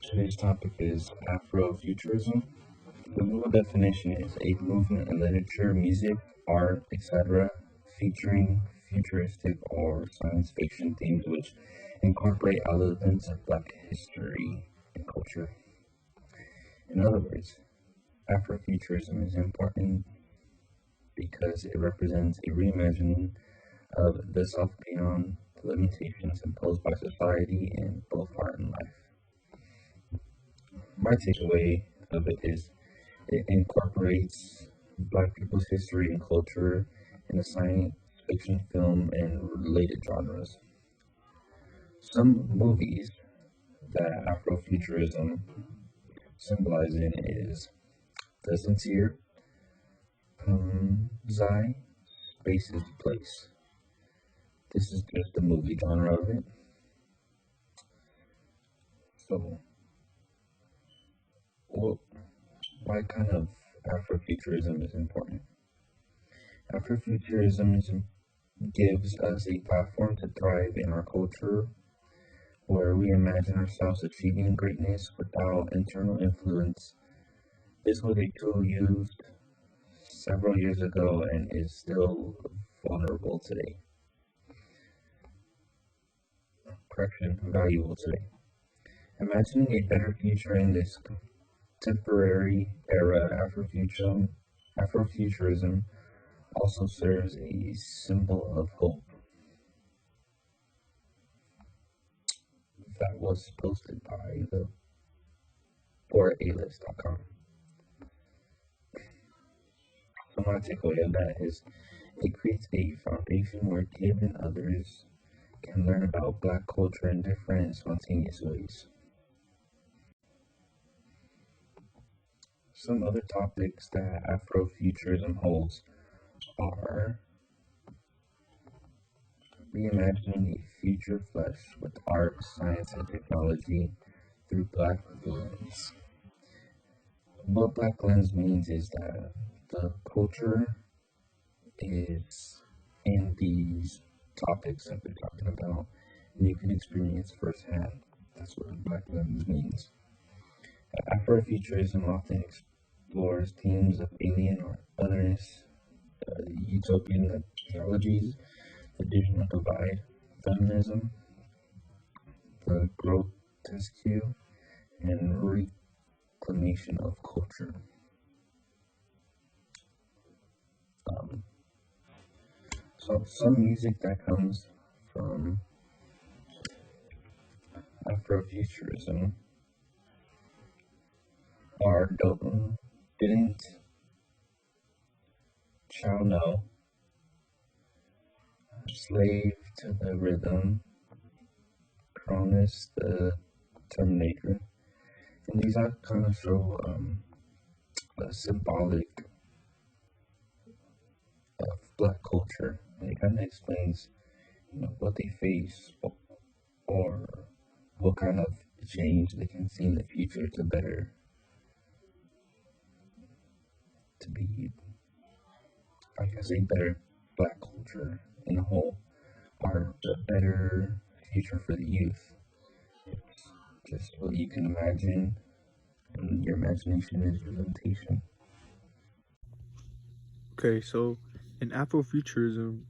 Today's topic is Afrofuturism. The legal definition is a movement in literature, music, art, etc., featuring futuristic or science fiction themes which incorporate elements of Black history and culture. In other words, Afrofuturism is important because it represents a reimagining of the self beyond the limitations imposed by society in both art and life. My takeaway of it is it incorporates Black people's history and culture in the science fiction, film, and related genres. Some movies that Afrofuturism symbolizing is The Sincere, Zai, Space is the Place. This is just the movie genre of it. So, why kind of Afrofuturism is important? Afrofuturism gives us a platform to thrive in our culture where we imagine ourselves achieving greatness without internal influence. This was a tool used several years ago and is still vulnerable today. Valuable today. Imagining a better future in this contemporary era, Afrofuturism also serves a symbol of hope. That was posted by the foralist.com. So my takeaway of that is it creates a foundation where kids and others can learn about Black culture in different and spontaneous ways. Some other topics that Afrofuturism holds are reimagining a future flesh with art, science, and technology through Black lens. What Black lens means is that the culture is in these topics that we're talking about, and you can experience firsthand. That's what Black lens means. Afrofuturism often explores themes of alien or otherness, utopian theologies, the digital divide, feminism, the grotesque, and reclamation of culture. So some music that comes from Afrofuturism are Didn't, Chow No, Slave to the Rhythm, Cronus the Terminator, and these are kind of show a symbolic of Black culture, and it kind of explains, what they face or what kind of change they can see in the future to be, I guess, a better Black culture in the whole, or a better future for the youth. It's just what you can imagine, and your imagination is your limitation. Okay, so in Afrofuturism,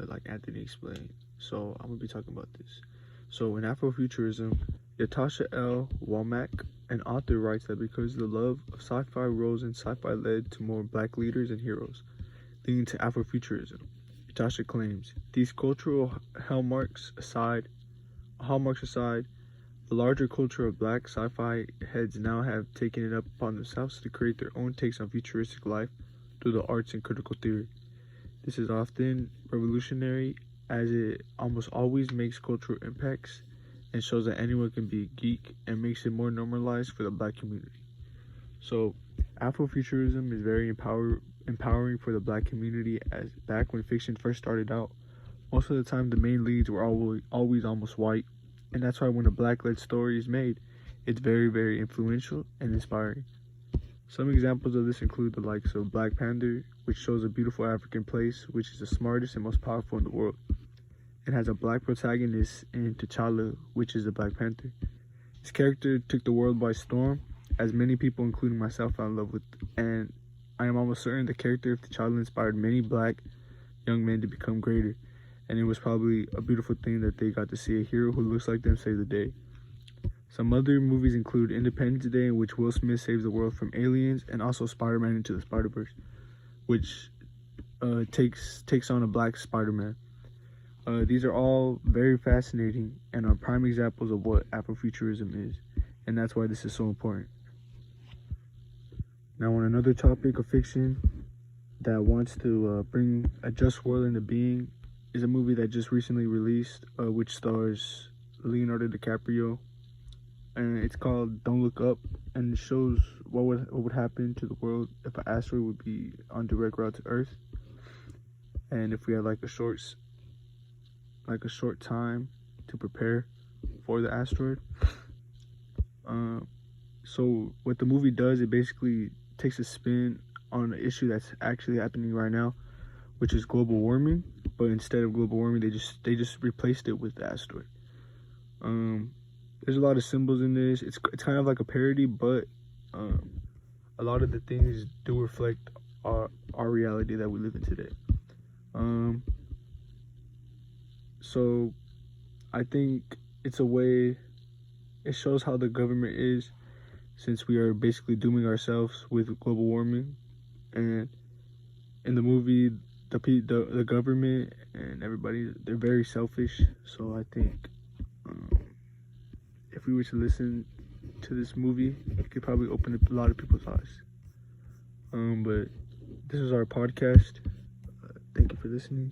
like Anthony explained, so I'm gonna be talking about this. So in Afrofuturism, Yatasha L. Womack, an author, writes that because the love of sci-fi rose and sci-fi led to more Black leaders and heroes, leading to Afrofuturism. Yatasha claims these cultural hallmarks aside, the larger culture of Black sci-fi heads now have taken it up upon themselves to create their own takes on futuristic life through the arts and critical theory. This is often revolutionary as it almost always makes cultural impacts and shows that anyone can be a geek and makes it more normalized for the Black community. So Afrofuturism is very empowering for the Black community, as back when fiction first started out, most of the time the main leads were always almost white, and that's why when a Black-led story is made, it's very, very influential and inspiring. Some examples of this include the likes of Black Panther, which shows a beautiful African place, which is the smartest and most powerful in the world. It has a Black protagonist in T'Challa, which is the Black Panther. His character took the world by storm, as many people, including myself, fell in love with, and I am almost certain the character of T'Challa inspired many black young men to become greater, and it was probably a beautiful thing that they got to see a hero who looks like them save the day. Some other movies include Independence Day, in which Will Smith saves the world from aliens, and also Spider-Man Into the Spider-Verse, which takes on a black Spider-Man. These are all very fascinating and are prime examples of what Afrofuturism is, and that's why this is so important. Now, on another topic of fiction that wants to bring a just world into being is a movie that just recently released, which stars Leonardo DiCaprio, and it's called Don't Look Up, and it shows what would happen to the world if an asteroid would be on direct route to Earth, and if we had like a short time to prepare for the asteroid. So what the movie does, it basically takes a spin on an issue that's actually happening right now, which is global warming. But instead of global warming, they just replaced it with the asteroid. There's a lot of symbols in this. It's kind of like a parody, but a lot of the things do reflect our reality that we live in today. So I think it's a way, it shows how the government is, since we are basically dooming ourselves with global warming. And in the movie, the government and everybody, they're very selfish. So I think if we were to listen to this movie, it could probably open up a lot of people's eyes. But this is our podcast. Thank you for listening.